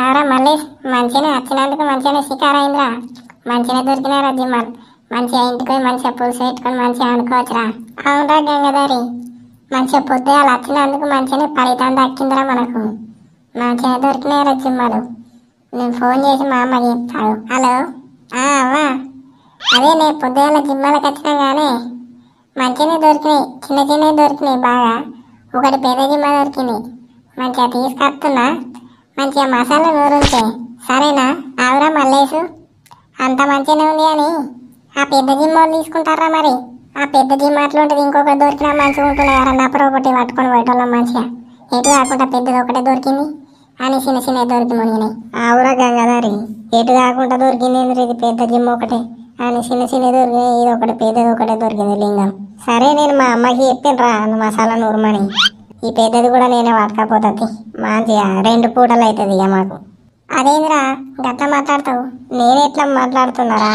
ఆరా మళ్ళీ మంచిగానే వచ్చినందుకు మంచిగానే షికారు అయిందిరా. మంచిగా దొరికినారా జిమ్మలు. మంచిగా ఇంటికి మంచిగా పులుసు పెట్టుకొని మంచిగా అనుకోవచ్చురా. అవునరా గంగాధారి, మంచిగా పొద్దుగాల వచ్చినందుకు మంచిగానే ఫలితం దక్కిందిరా మనకు. మంచిగా దొరికినారా జిమ్మలు. నేను ఫోన్ చేసి మా అమ్మకి చెప్తాను. హలో అవ్వా, అదే నేను పొద్దుగాల జిమ్మలకు వచ్చినా కానీ మంచిగానే దొరికినాయి. చిన్న చిన్నవి దొరికినాయి బాగా. ఒకటి పెద్ద జిమ్మ దొరికింది. మంచిగా తీసుకొస్తున్నా. మంచిగా మసాలా నూరుంటే సరేనా? ఆవురా మల్లేసు, అంత మంచిగానే ఉంది అని ఆ పెద్ద జిమ్మ తీసుకుంటారా మరి? ఆ పెద్ద జిమ్మ అట్లా ఉంటుంది. ఇంకొకటి దొరికినా మంచిగా ఉంటున్నాయి. ఎవరన్నా ఒకటి పట్టుకొని పోయేటోళ్ళం మంచిగా. ఎటు కాకుండా పెద్దది ఒకటే దొరికింది అని చిన్న చిన్న దొరికి మునిగినాయి. ఆవురా గంగాధారి, ఎటు కాకుండా దొరికింది ఇది పెద్ద జిమ్మ ఒకటే అని చిన్న చిన్న దొరికినాయి. ఇది ఒకటి పెద్దది ఒకటే దొరికింది లింగం. సరే నేను మా అమ్మకి చెప్పినరా మసాలా నూరమని. ఈ పెద్దది కూడా నేనే పట్టుకపోతుంది. మంచిగా 2 పూటలు అవుతుంది ఇక మాకు. అదేంద్రా గట్లా మాట్లాడతావు? నేను ఎట్లా మాట్లాడుతున్నారా?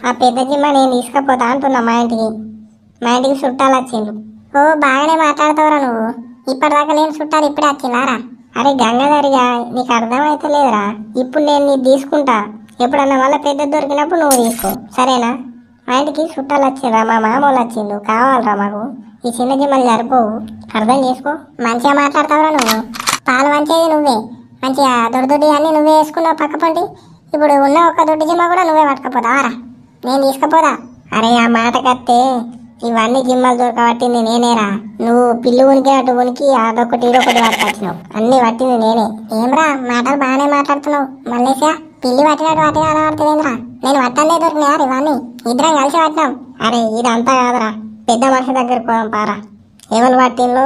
ఆ పెద్ద జిమ్మ నేను తీసుకపోతా అంటున్నా మా ఇంటికి. మా ఇంటికి చుట్టాలు వచ్చిండ్రు. ఓ బాగానే మాట్లాడతావురా నువ్వు. ఇప్పటిదాకా లేని చుట్టాలు ఇప్పుడే వచ్చిందారా? అరే గంగాధరిగా నీకు అర్థమైతే లేదురా. ఇప్పుడు నేను నీకు తీసుకుంటా. ఎప్పుడన్నా మళ్ళీ పెద్ద దొరికినప్పుడు నువ్వు తీసుకో, సరేనా? మా ఇంటికి చుట్టాలు వచ్చిండ్రా, మా మామూలు వచ్చిండు. కావాలరా మాకు. ఈ చిన్న జిమ్మలు సరిపోవు, అర్థం చేసుకో. మంచిగా మాట్లాడతావురా నువ్వు. పాలు మంచిది నువ్వే. మంచిగా దొడ్డి అన్నీ నువ్వే వేసుకున్నావు పక్క పండి. ఇప్పుడు ఉన్న ఒక దొడ్డి జిమ్మ కూడా నువ్వే పట్టుకపోతావారా? నేను తీసుకుపోదా? అరే ఆ మాట కత్తే ఇవన్నీ జిమ్మలు దొరకబట్టింది నేనేరా. నువ్వు పిల్లి ఉనికినట్టు ఉనికి అదొకటి ఇదొకటి పట్టుకొచ్చినావు. అన్ని పట్టింది నేనే. ఏమ్రా మాటలు బాగానే మాట్లాడుతున్నావు మల్లేశా. పిల్లి పట్టినట్టు పట్టిన అనబడుతుందేంద్రా? నేను పట్టందే దొరికినారు ఇవన్నీ. ఇద్దరం కలిసి పట్టినాం. అరే ఇదంతా కాదురా, పెద్ద మనిషి దగ్గరకు పోదాం పారా. ఎవరు పట్టిందో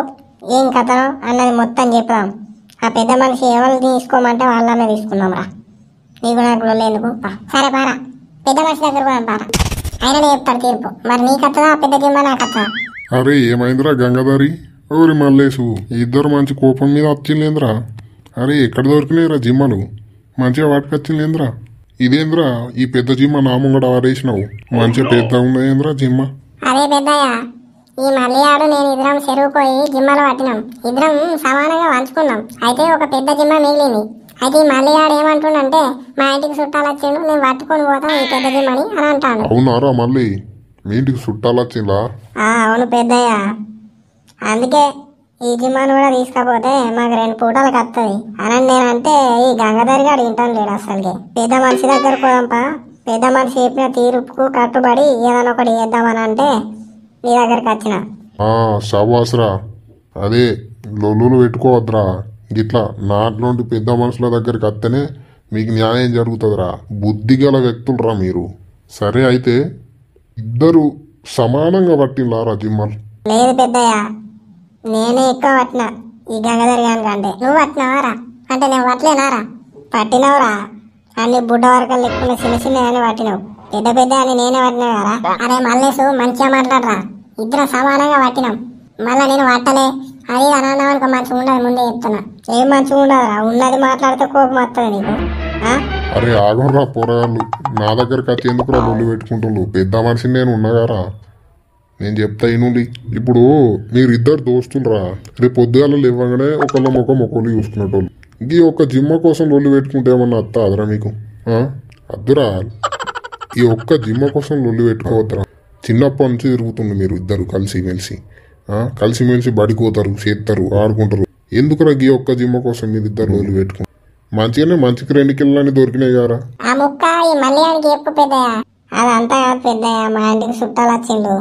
ఏం కథనో అన్నది మొత్తం చెప్దాం. ఆ పెద్ద మనిషి ఎవరు తీసుకోమంటే వాళ్ళనే తీసుకున్నాం రా. నీకు నాకు ఎందుకు? సరే పారా, పెద్ద మనిషి దగ్గర పోదాం పారా. ఆయననే చెప్తాడు తీర్పు. మరి నీ కథదా ఆ పెద్ద జిమ్మ నా కథ? అరే ఏమైందిరా గంగాధారి? ఓరి మల్లేసు, ఇద్దరు మంచి కోపం మీద వచ్చిందేంద్రా? అరే ఎక్కడ దొరికినాయిరా జిమ్మలు? మంచిగా వాటికొచ్చిందేంద్రా? ఇదేంద్రా ఈ పెద్ద జిమ్మ నా ముంగడ ఆరేసినావు? మంచిగా పెద్ద ఉన్నాయేంద్రా జిమ్మ? అదే పెద్దయ్య, ఈ మల్లియాడు నేను ఇద్దరం చెరువు పోయి జిమ్మలు పట్టినాం. ఇద్దరం సమానంగా పంచుకున్నాం. అయితే ఒక పెద్ద జిమ్మ మిగిలింది. అయితే ఈ మల్లియాడు ఏమంటుండంటే మా ఇంటికి చుట్టాలు వచ్చిండు, నేను పట్టుకొని పోతాం ఈ పెద్ద జిమ్మని అని అంటాను. అవునారా మళ్ళీ మీ ఇంటికి చుట్టాలు వచ్చిందా? అవును పెద్దయ్య, అందుకే ఈ జిమ్మను కూడా తీసుకపోతే మాకు 2 పూటలకు వస్తుంది అని నేనంటే ఈ గంగాధరి గారు వింటాను లేడు అసలుకి. పెద్ద మనిషి దగ్గర పోదాంపా. పెద్ద మనిషి చెప్పిన తీర్పుకు కట్టుబడి ఏదైనా ఒకటి చేద్దామని అంటే నీ దగ్గరికి వచ్చిన. శబాస్రా. అదే లొల్లులు పెట్టుకోవద్దురా. గిట్లా నాట్లోంటి పెద్ద మనుషుల దగ్గరికి వస్తేనే మీకు న్యాయం జరుగుతుందిరా. బుద్ధి గల వ్యక్తులరా మీరు. సరే అయితే ఇద్దరు సమానంగా పట్టిండ్లారా జిమ్మలు? లేదు పెద్దయ్య, నేనే ఎక్కువ పట్టినా ఈ గంగాధరి గాని కంటే. నువ్వు పట్టినావారా? అంటే నేను పట్టలేనారా? పట్టినవురా. అన్ని బుడ్డ వరకలు ఎక్కువ చిన్న చిన్న అని పట్టినావు. పెద్ద పెద్ద అని నేనే పట్టినా కదా. అరే మల్లేసు మంచిగా మాట్లాడరా. ఇద్దరం సమానంగా పట్టినాం. మళ్ళీ నేను పట్టలే అది అన్నా అనుకో మంచిగా ఉండదు. ముందే చెప్తున్నా. ఏం మంచిగా ఉండదురా. ఉన్నది మాట్లాడితే కోపం వస్తుంది నీకు. అరే ఆగరా పోరగాళ్ళు, నా దగ్గరికి వచ్చి ఎందుకురా లొల్లి పెట్టుకుంటున్నావు? పెద్ద మనిషిని నేను ఉన్నగారా, నేను చెప్తా ఇనుండి. ఇప్పుడు మీరిద్దరు దోస్తులరా. రేపు పొద్దుగాల ఇవ్వగానే ఒకళ్ళ ముఖం ఒకళ్ళు చూసుకునేటోళ్ళు. ఈ ఒక్క జిమ్మ కోసం లొల్లి పెట్టుకుంటే ఏమన్నా అత్త అదరా మీకు? అద్దురా. ఈ ఒక్క జిమ్మ కోసం లొల్లి పెట్టుకోవద్దురా. చిన్నప్పటి నుంచి తిరుగుతుండు మీరు ఇద్దరు కలిసిమెలిసి బడిపోతారు, చేస్తారు, ఆడుకుంటారు. ఎందుకురా ఈ ఒక్క జిమ్మ కోసం మీరు ఇద్దరు లొల్లి పెట్టుకుంటారు? మంచిగానే మంచికి 2 కిలోలని దొరికినాయి గారా. ఆ ముక్క ఈ మల్లియానికి చెప్పు పెద్దయ్య. అదంతా కాదు పెద్దయ్య, మా ఇంటికి చుట్టాలు వచ్చిండు,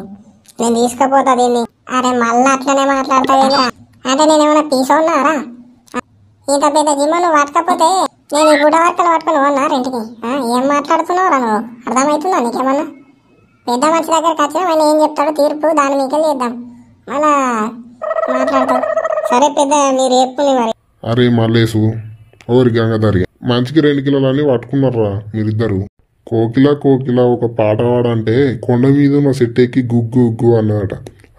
నేను తీసుకుపోతా దీన్ని. అరే మళ్ళీ అట్లనే మాట్లాడతావేరా? అంటే నేను ఏమైనా తీసుకున్నారా? ఇంత పెద్ద జిమ్మ నువ్వు పట్టకపోతే నేను ఈ బుడ్డ వర్కలు పట్టుకుని పోన్నా రెంటికి. ఏం మాట్లాడుతున్నావురా నువ్వు? అర్థమవుతుందా నీకేమన్నా? పెద్ద మనిషి దగ్గరికి వచ్చినా మళ్ళీ ఏం చెప్తాడో తీర్పు దాని మీకెళ్ళి చేద్దాం. మళ్ళా మాట్లాడతావు. సరే పెద్ద మీరు చెప్పుని మరి. అరే మల్లేసు, ఓరి గంగాధరి, మంచికి 2 కిలోలని పట్టుకున్నారా మీరిద్దరు? కోకిల ఒక పాట పాడంటే కొండ మీద ఉన్న సెట్ ఎక్కి గుగ్గు గుగ్గు అన్నదట.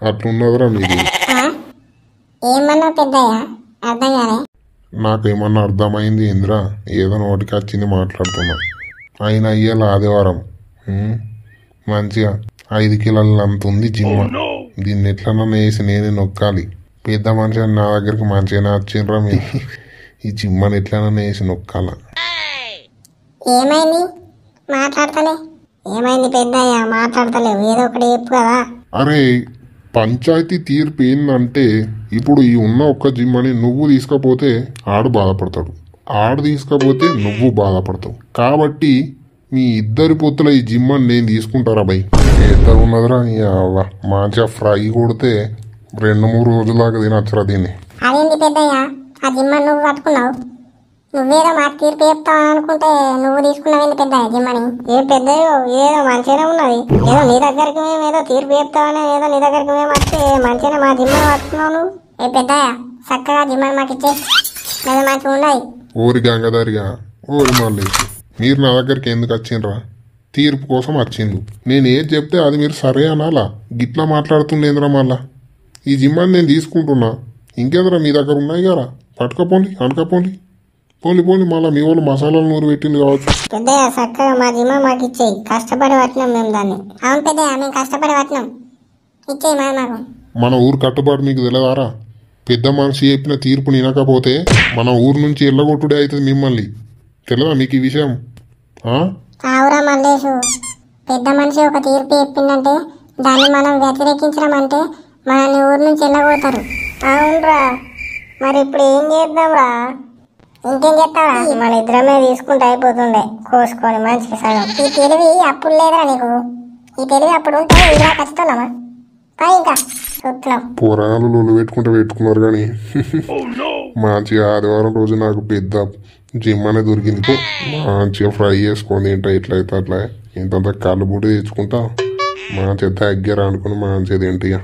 అట్లున్నదిరా మీది. ఏమన్నా పెద్దయ్య? అర్థం కాలే. నాకేమన్నా అర్థమైంది ఏంద్రా? ఏదో నోటికి వచ్చింది మాట్లాడుతున్నా. అయినా ఇయ్యాల ఆదివారం. మంచిగా 5 కిలోల అంత ఉంది జిమ్మ. దీన్ని ఎట్లన్నా వేసి నేనే నొక్కాలి. పెద్ద మనిషి నా దగ్గరికి మంచిగానే వచ్చిండ్రా మీ. ఈ జిమ్మని ఎట్లన్నా వేసి నొక్కాల. ఏమైంది మాట్లాడతలే? ఏమైంది పెద్దయ్య మాట్లాడతలేవు? ఏదో ఒకటి చెప్పు కదా. అరే పంచాయతీ తీర్పు ఏందంటే ఇప్పుడు ఈ ఉన్న ఒక్క జిమ్ అని నువ్వు తీసుకపోతే ఆడు బాధపడతాడు, ఆడు తీసుకపోతే నువ్వు బాధపడతావు. కాబట్టి మీ ఇద్దరి పొత్తుల ఈ జిమ్ అని నేను తీసుకుంటారా బై? ఇద్దరు ఉన్నదిరా మంచిగా ఫ్రై కొడితే 2-3 రోజుల దాకా తినచ్చురా దీన్ని. అదేంటి పెద్దయ్య, ఆ జిమ్మని నువ్వు కట్టుకున్నావు, నువ్వేదో మాకు తీర్పు చెప్తావు అనుకుంటే నువ్వు తీసుకున్నావేంటి పెద్దయ్య జిమ్మని? ఏం పెద్దయ్యో ఏదో మంచిగానే ఉన్నది, ఏదో నీ దగ్గరికి మేము ఏదో తీర్పు చెప్తామని ఏదో నీ దగ్గరికి మేము వస్తే మంచిగానే మా జిమ్మని పట్టుకున్నావు నువ్వు. ఏ పెద్దయ్య చక్కగా జిమ్మని మాకు ఇచ్చే, మేము మంచిగా ఉన్నాయి. ఓరి గంగదారిగా ఓరి మళ్ళీ మీరు నా దగ్గరికి ఎందుకు వచ్చిండ్రా? తీర్పు కోసం వచ్చిండు. నేను ఏది చెప్తే అది మీరు సరే అనాలా? గిట్లా మాట్లాడుతుండేంద్రా మళ్ళా? ఈ జిమ్మని నేను తీసుకుంటున్నా, ఇంకేంద్రా మీ దగ్గర ఉన్నాయి కదా, పట్టుకపోండి అనకపోండి. పోలి మళ్ళీ మీ వాళ్ళు మసాలాలు నూరు పెట్టింది కావచ్చు. పెద్దయ్య చక్కగా మా జిమ్మ మాకు ఇచ్చేయి, కష్టపడి పట్టినాం మేము దాన్ని. అవును పెద్దయ్య మేము కష్టపడి పట్టినాం, ఇచ్చేయి మాకు. మన ఊరు కట్టుబాటు మీకు తెలియదారా? పెద్ద మనిషి చెప్పిన తీర్పు వినకపోతే మన ఊరు నుంచి ఎల్లగొట్టుడే అవుతుంది మిమ్మల్ని. తెలియదా మీకు ఈ విషయం? ఆవురా మల్లేషు, పెద్ద మనిషి ఒక తీర్పు చెప్పిందంటే దాన్ని మనం వ్యతిరేకించడం అంటే మనల్ని ఊరు నుంచి వెళ్ళగొడతారు. అవునరా, మరి ఇప్పుడు ఏం చేద్దాంరా? ఇంకేం చెప్తావా? మన ఇద్దరమే తీసుకుంటే అయిపోతుండే కోసుకొని మంచిగా సగం. ఈ తెలివి అప్పుడు లేదురా నీకు, ఈ తెలివి అప్పుడు ఉంటే ఇలా ఖచ్చితంగా పై ఇంకా చూస్తున్నాం. పోరాలు లొల్లు పెట్టుకున్నారు కానీ మంచిగా ఆదివారం రోజు నాకు పెద్ద జిమ్ అనేది దొరికింది. మంచిగా ఫ్రై చేసుకొని తింటా, ఇట్లయితే అట్లా ఇంతంత కళ్ళు బుడ్డి తెచ్చుకుంటా మంచిగా దగ్గర అనుకుని మంచిగా తింటా.